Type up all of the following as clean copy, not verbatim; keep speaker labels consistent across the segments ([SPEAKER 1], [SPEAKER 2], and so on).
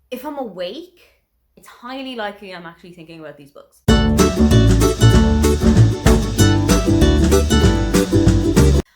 [SPEAKER 1] If I'm awake, it's highly likely I'm actually thinking about these books.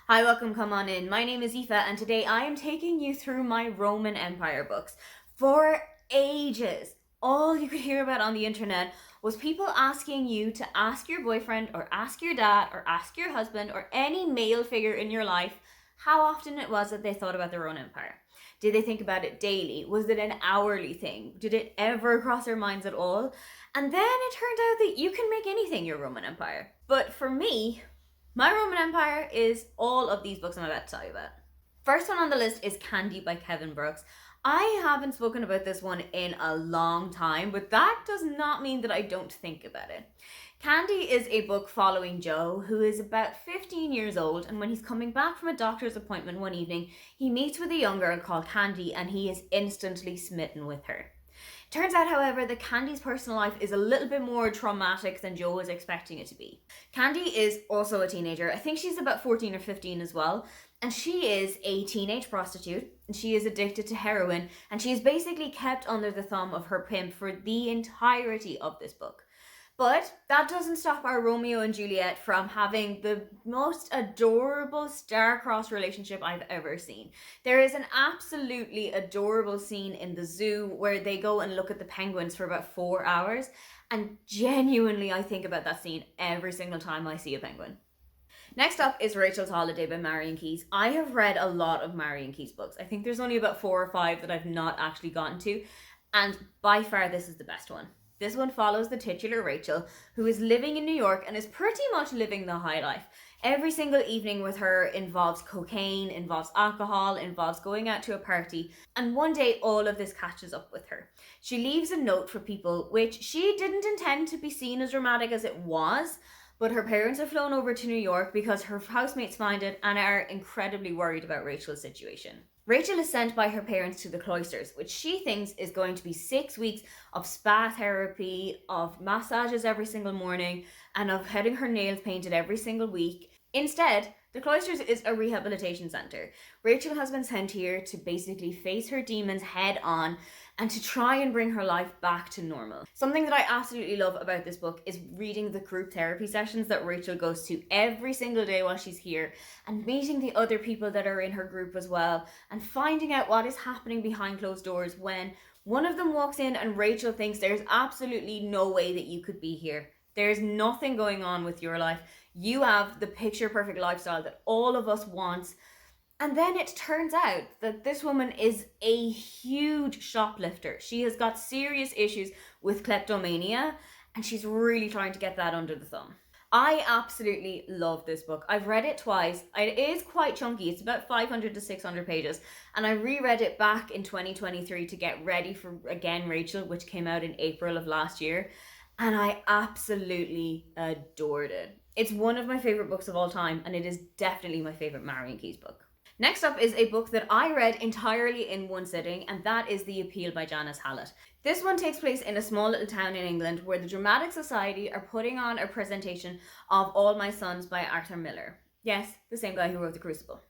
[SPEAKER 1] Hi, welcome, come on in. My name is Aoife, and today I am taking you through my Roman Empire books. For ages, all you could hear about on the internet was people asking you to ask your boyfriend, or ask your dad, or ask your husband, or any male figure in your life how often it was that they thought about their own empire. Did they think about it daily? Was it an hourly thing? Did it ever cross their minds at all? And then it turned out that you can make anything your Roman Empire. But for me, my Roman Empire is all of these books I'm about to tell you about. First one on the list is Candy by Kevin Brooks. I haven't spoken about this one in a long time, but that does not mean that I don't think about it. Candy is a book following Joe, who is about 15 years old, and when he's coming back from a doctor's appointment one evening, he meets with a young girl called Candy, and he is instantly smitten with her. Turns out, however, that Candy's personal life is a little bit more traumatic than Joe was expecting it to be. Candy is also a teenager. I think she's about 14 or 15 as well. And she is a teenage prostitute, and she is addicted to heroin, and she is basically kept under the thumb of her pimp for the entirety of this book. But that doesn't stop our Romeo and Juliet from having the most adorable star-crossed relationship I've ever seen. There is an absolutely adorable scene in the zoo where they go and look at the penguins for about 4 hours, and genuinely I think about that scene every single time I see a penguin. Next up is Rachel's Holiday by Marion Keyes. I have read a lot of Marion Keyes books. I think there's only about 4 or 5 that I've not actually gotten to, and by far this is the best one. This one follows the titular Rachel, who is living in New York and is pretty much living the high life. Every single evening with her involves cocaine, involves alcohol, involves going out to a party, and one day all of this catches up with her. She leaves a note for people, which she didn't intend to be seen as dramatic as it was, but her parents have flown over to New York because her housemates find it and are incredibly worried about Rachel's situation. Rachel is sent by her parents to the cloisters, which she thinks is going to be 6 weeks of spa therapy, of massages every single morning, and of having her nails painted every single week. Instead, the cloisters is a rehabilitation center. Rachel has been sent here to basically face her demons head on and to try and bring her life back to normal. Something that I absolutely love about this book is reading the group therapy sessions that Rachel goes to every single day while she's here, and meeting the other people that are in her group as well, and finding out what is happening behind closed doors when one of them walks in and Rachel thinks there's absolutely no way that you could be here. There's nothing going on with your life. You have the picture perfect lifestyle that all of us want. And then it turns out that this woman is a huge shoplifter. She has got serious issues with kleptomania, and she's really trying to get that under the thumb. I absolutely love this book. I've read it twice. It is quite chunky. It's about 500 to 600 pages. And I reread it back in 2023 to get ready for Again Rachel, which came out in April of last year. And I absolutely adored it. It's one of my favorite books of all time, and it is definitely my favorite Marion Keyes book. Next up is a book that I read entirely in one sitting, and that is The Appeal by Janice Hallett. This one takes place in a small little town in England where the Dramatic Society are putting on a presentation of All My Sons by Arthur Miller. Yes, the same guy who wrote The Crucible.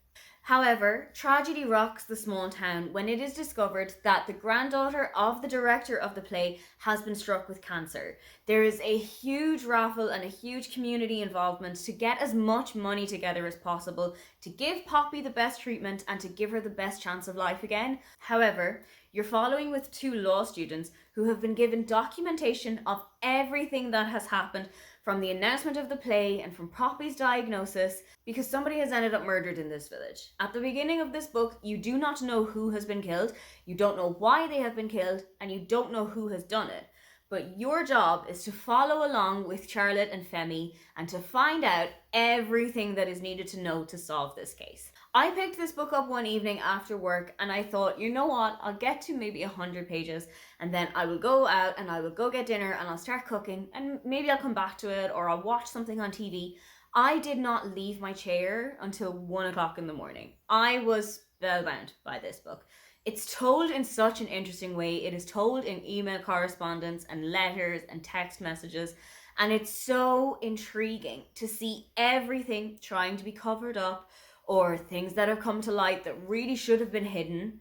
[SPEAKER 1] However, tragedy rocks the small town when it is discovered that the granddaughter of the director of the play has been struck with cancer. There is a huge raffle and a huge community involvement to get as much money together as possible to give Poppy the best treatment and to give her the best chance of life again. However, you're following with 2 law students who have been given documentation of everything that has happened from the announcement of the play and from Poppy's diagnosis, because somebody has ended up murdered in this village. At the beginning of this book, you do not know who has been killed, you don't know why they have been killed, and you don't know who has done it. But your job is to follow along with Charlotte and Femi and to find out everything that is needed to know to solve this case. I picked this book up one evening after work and I thought, you know what, I'll get to maybe 100 pages and then I will go out and I will go get dinner and I'll start cooking and maybe I'll come back to it or I'll watch something on TV. I did not leave my chair until 1 o'clock in the morning. I was spellbound by this book. It's told in such an interesting way. It is told in email correspondence and letters and text messages. And it's so intriguing to see everything trying to be covered up or things that have come to light that really should have been hidden.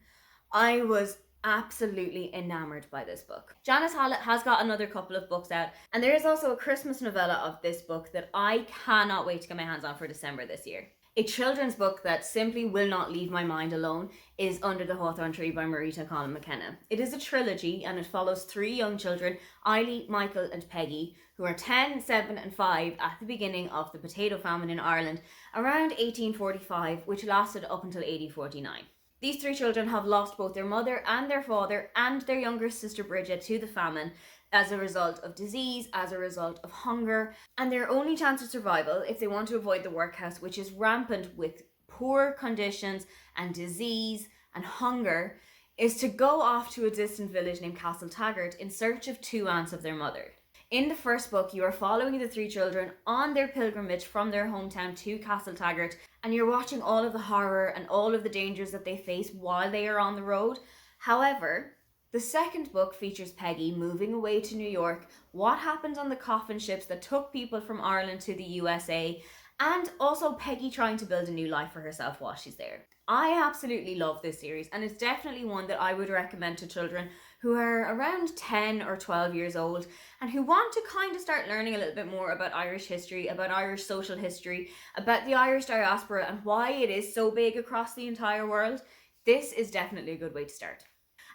[SPEAKER 1] I was absolutely enamored by this book. Janice Hallett has got another couple of books out, and there is also a Christmas novella of this book that I cannot wait to get my hands on for December this year. A children's book that simply will not leave my mind alone is Under the Hawthorn Tree by Marita Colin McKenna. It is a trilogy and it follows three young children, Eiley, Michael and Peggy, who are 10, 7 and 5 at the beginning of the potato famine in Ireland around 1845, which lasted up until 1849. These three children have lost both their mother and their father and their younger sister Bridget to the famine as a result of disease, as a result of hunger, and their only chance of survival, if they want to avoid the workhouse, which is rampant with poor conditions and disease and hunger, is to go off to a distant village named Castle Taggart in search of two aunts of their mother. In the first book, you are following the three children on their pilgrimage from their hometown to Castle Taggart, and you're watching all of the horror and all of the dangers that they face while they are on the road. However, the second book features Peggy moving away to New York, what happened on the coffin ships that took people from Ireland to the USA, and also Peggy trying to build a new life for herself while she's there. I absolutely love this series, and it's definitely one that I would recommend to children who are around 10 or 12 years old and who want to kind of start learning a little bit more about Irish history, about Irish social history, about the Irish diaspora and why it is so big across the entire world. This is definitely a good way to start.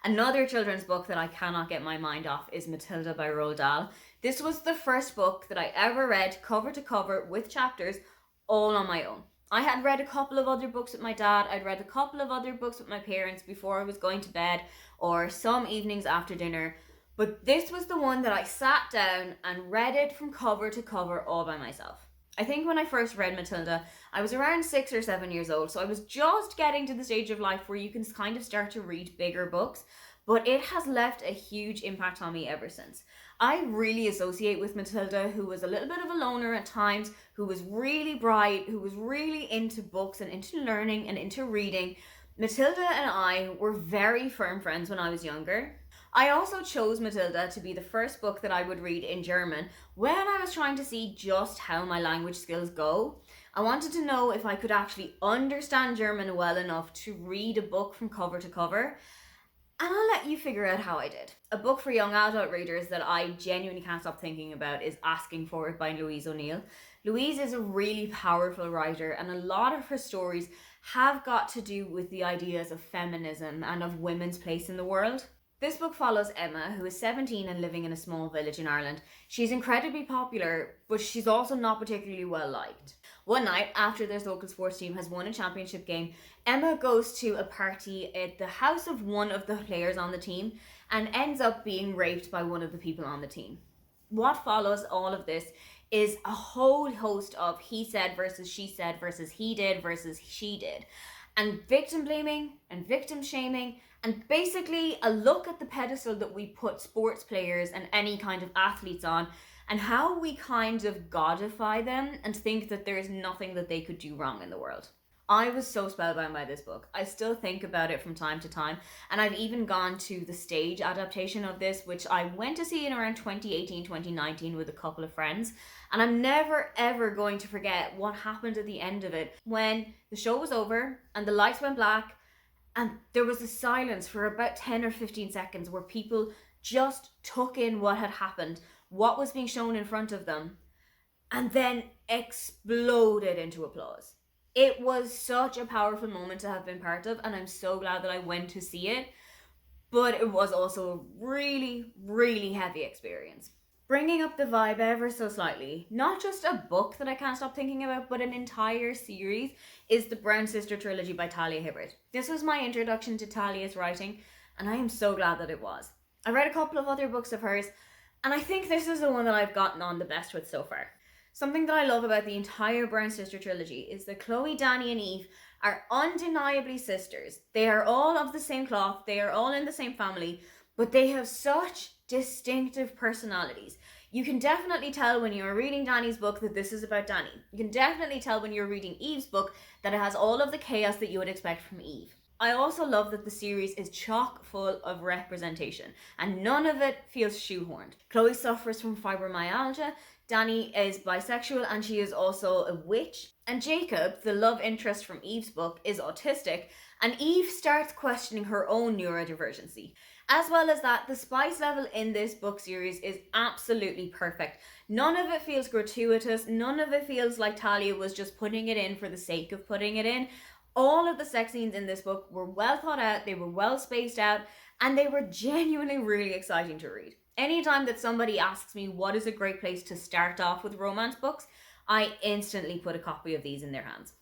[SPEAKER 1] Another children's book that I cannot get my mind off is Matilda by Roald Dahl. This was the first book that I ever read cover to cover with chapters all on my own. I had read a couple of other books with my dad, I'd read a couple of other books with my parents before I was going to bed or some evenings after dinner, but this was the one that I sat down and read it from cover to cover all by myself. I think when I first read Matilda, I was around 6 or 7 years old, so I was just getting to the stage of life where you can kind of start to read bigger books, but it has left a huge impact on me ever since. I really associate with Matilda, who was a little bit of a loner at times, who was really bright, who was really into books and into learning and into reading. Matilda and I were very firm friends when I was younger. I also chose Matilda to be the first book that I would read in German when I was trying to see just how my language skills go. I wanted to know if I could actually understand German well enough to read a book from cover to cover. And I'll let you figure out how I did. A book for young adult readers that I genuinely can't stop thinking about is Asking for It by Louise O'Neill. Louise is a really powerful writer, and a lot of her stories have got to do with the ideas of feminism and of women's place in the world. This book follows Emma, who is 17 and living in a small village in Ireland. She's incredibly popular, but she's also not particularly well liked. One night, after their local sports team has won a championship game, Emma goes to a party at the house of one of the players on the team and ends up being raped by one of the people on the team. What follows all of this is a whole host of he said versus she said versus he did versus she did, and victim blaming and victim shaming, and basically a look at the pedestal that we put sports players and any kind of athletes on, and how we kind of godify them and think that there is nothing that they could do wrong in the world. I was so spellbound by this book. I still think about it from time to time, and I've even gone to the stage adaptation of this, which I went to see in around 2018, 2019 with a couple of friends, and I'm never ever going to forget what happened at the end of it when the show was over and the lights went black and there was a silence for about 10 or 15 seconds where people just took in what had happened, what was being shown in front of them, and then exploded into applause. It was such a powerful moment to have been part of, and I'm so glad that I went to see it, but it was also a really, really heavy experience. Bringing up the vibe ever so slightly, not just a book that I can't stop thinking about, but an entire series, is the Brown Sister Trilogy by Talia Hibbert. This was my introduction to Talia's writing, and I am so glad that it was. I read a couple of other books of hers, and I think this is the one that I've gotten on the best with so far. Something that I love about the entire Brown Sister Trilogy is that Chloe, Danny and Eve are undeniably sisters. They are all of the same cloth, they are all in the same family, but they have such distinctive personalities. You can definitely tell when you're reading Danny's book that this is about Danny. You can definitely tell when you're reading Eve's book that it has all of the chaos that you would expect from Eve. I also love that the series is chock full of representation and none of it feels shoehorned. Chloe suffers from fibromyalgia, Danny is bisexual and she is also a witch, and Jacob, the love interest from Eve's book, is autistic, and Eve starts questioning her own neurodivergency. As well as that, the spice level in this book series is absolutely perfect. None of it feels gratuitous, none of it feels like Talia was just putting it in for the sake of putting it in. All of the sex scenes in this book were well thought out, they were well spaced out, and they were genuinely really exciting to read. Anytime that somebody asks me what is a great place to start off with romance books, I instantly put a copy of these in their hands.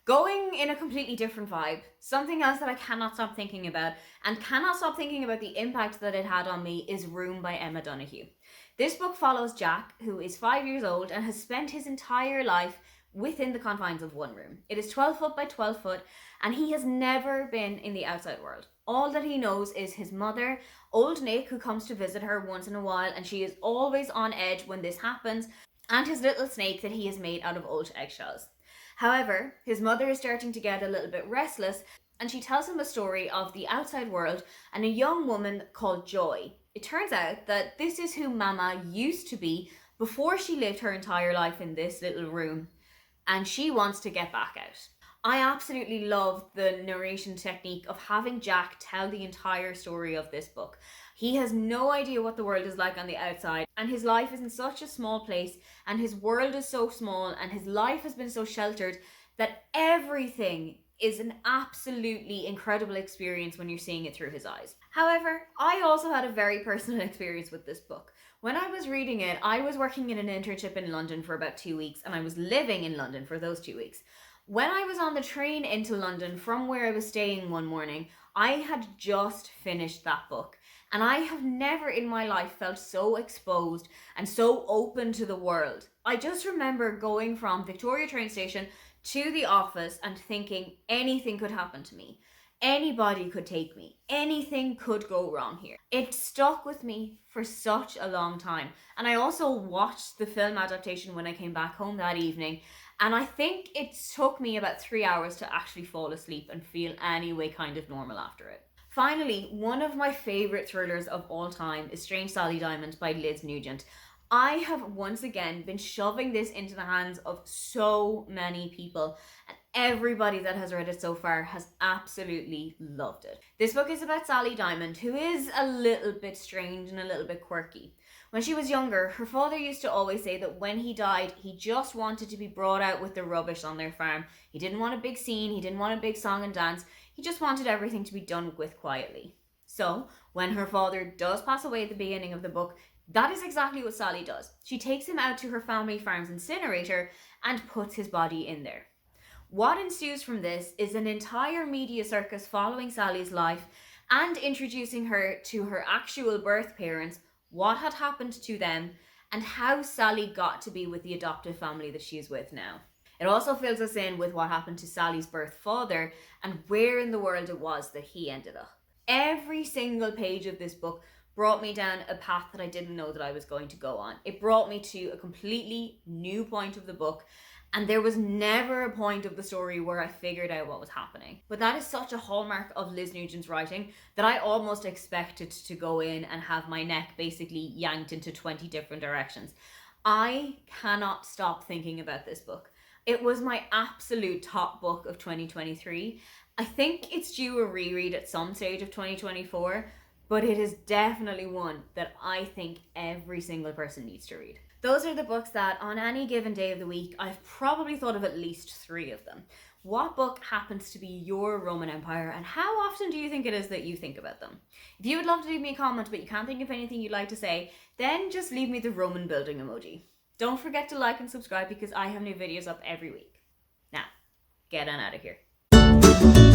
[SPEAKER 1] Going in a completely different vibe, something else that I cannot stop thinking about, and cannot stop thinking about the impact that it had on me, is Room by Emma Donoghue. This book follows Jack, who is 5 years old and has spent his entire life within the confines of one room. It is 12 foot by 12 foot, and he has never been in the outside world. All that he knows is his mother, old Nick, who comes to visit her once in a while, and she is always on edge when this happens, and his little snake that he has made out of old eggshells. However, his mother is starting to get a little bit restless, and she tells him a story of the outside world and a young woman called Joy. It turns out that this is who Mama used to be before she lived her entire life in this little room, and she wants to get back out. I absolutely love the narration technique of having Jack tell the entire story of this book. He has no idea what the world is like on the outside, and his life is in such a small place, and his world is so small, and his life has been so sheltered that everything is an absolutely incredible experience when you're seeing it through his eyes. However, I also had a very personal experience with this book. When I was reading it, I was working in an internship in London for about 2 weeks, and I was living in London for those 2 weeks. When I was on the train into London from where I was staying one morning, I had just finished that book. And I have never in my life felt so exposed and so open to the world. I just remember going from Victoria train station to the office and thinking anything could happen to me. Anybody could take me. Anything could go wrong here. It stuck with me for such a long time. And I also watched the film adaptation when I came back home that evening. And I think it took me about 3 hours to actually fall asleep and feel any way kind of normal after it. Finally, one of my favourite thrillers of all time is Strange Sally Diamond by Liz Nugent. I have once again been shoving this into the hands of so many people, and everybody that has read it so far has absolutely loved it. This book is about Sally Diamond, who is a little bit strange and a little bit quirky. When she was younger, her father used to always say that when he died, he just wanted to be brought out with the rubbish on their farm. He didn't want a big scene, he didn't want a big song and dance, he just wanted everything to be done with quietly. So, when her father does pass away at the beginning of the book, that is exactly what Sally does. She takes him out to her family farm's incinerator and puts his body in there. What ensues from this is an entire media circus following Sally's life and introducing her to her actual birth parents, what had happened to them, and how Sally got to be with the adoptive family that she is with now. It also fills us in with what happened to Sally's birth father and where in the world it was that he ended up. Every single page of this book brought me down a path that I didn't know that I was going to go on. It brought me to a completely new point of the book, and there was never a point of the story where I figured out what was happening. But that is such a hallmark of Liz Nugent's writing that I almost expected to go in and have my neck basically yanked into 20 different directions. I cannot stop thinking about this book. It was my absolute top book of 2023. I think it's due a reread at some stage of 2024, but it is definitely one that I think every single person needs to read. Those are the books that on any given day of the week, I've probably thought of at least 3 of them. What book happens to be your Roman Empire, and how often do you think it is that you think about them? If you would love to leave me a comment but you can't think of anything you'd like to say, then just leave me the Roman building emoji. Don't forget to like and subscribe because I have new videos up every week. Now, get on out of here.